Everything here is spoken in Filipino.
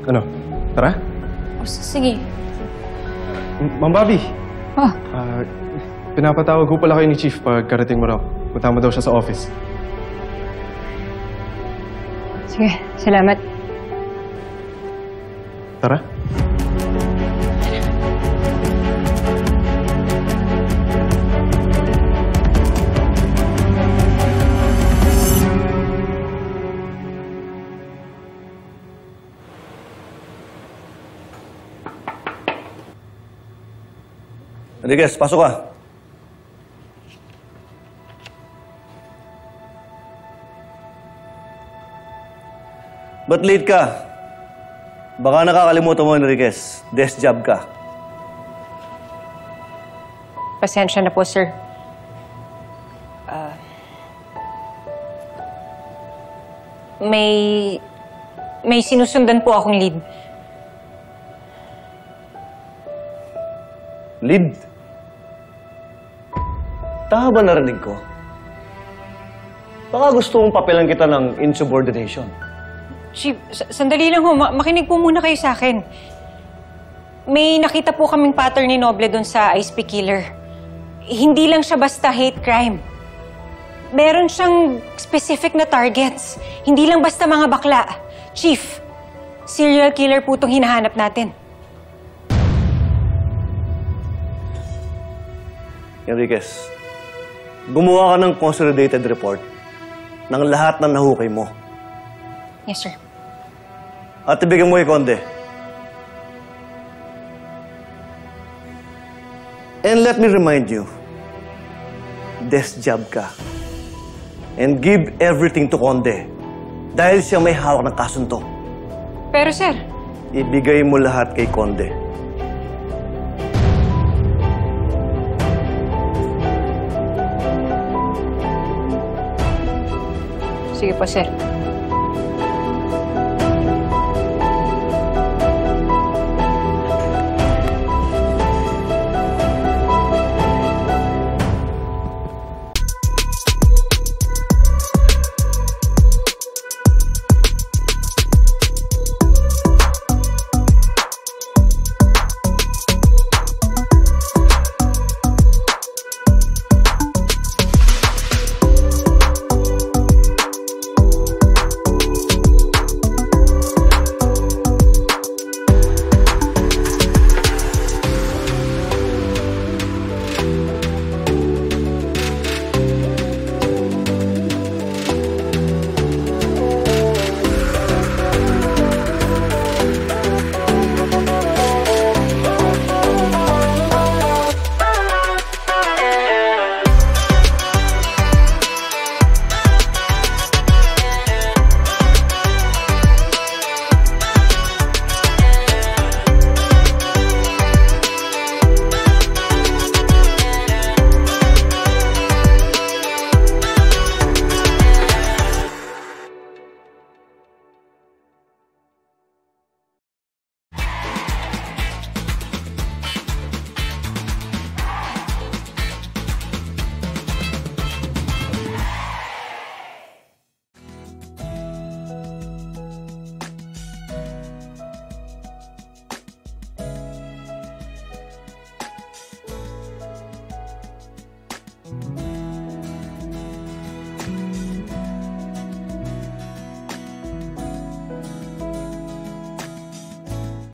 Ano? Tara? O, sige. Ma'am Bobby. Oh, Pinapatawag ko pala kayo ni Chief pag karating mo raw. Punta mo daw siya sa office. sige. Salamat. Tara. Enriquez, pasok ka. Ba't late ka? Baka nakakalimutan mo, Enriquez. Desk job ka. Pasensya na po, sir. May sinusundan po akong lead. Lead? Tama ba narinig ko? Baka gusto mong papilan kita ng insubordination. Chief, sandali lang ho. Makinig po muna kayo sa akin. May nakita po kaming pattern ni Noble doon sa ISP killer. Hindi lang siya basta hate crime. Meron siyang specific na targets. Hindi lang basta mga bakla. Chief, serial killer po itong hinahanap natin. Enriquez, gumawa ka ng consolidated report ng lahat ng nahukay mo. Yes, sir. At ibigay mo kay Conde. And let me remind you, desk job ka. And give everything to Conde. Dahil siya may hawak ng kasunto. Pero, sir, Ibigay mo lahat kay Conde. sige po, sir.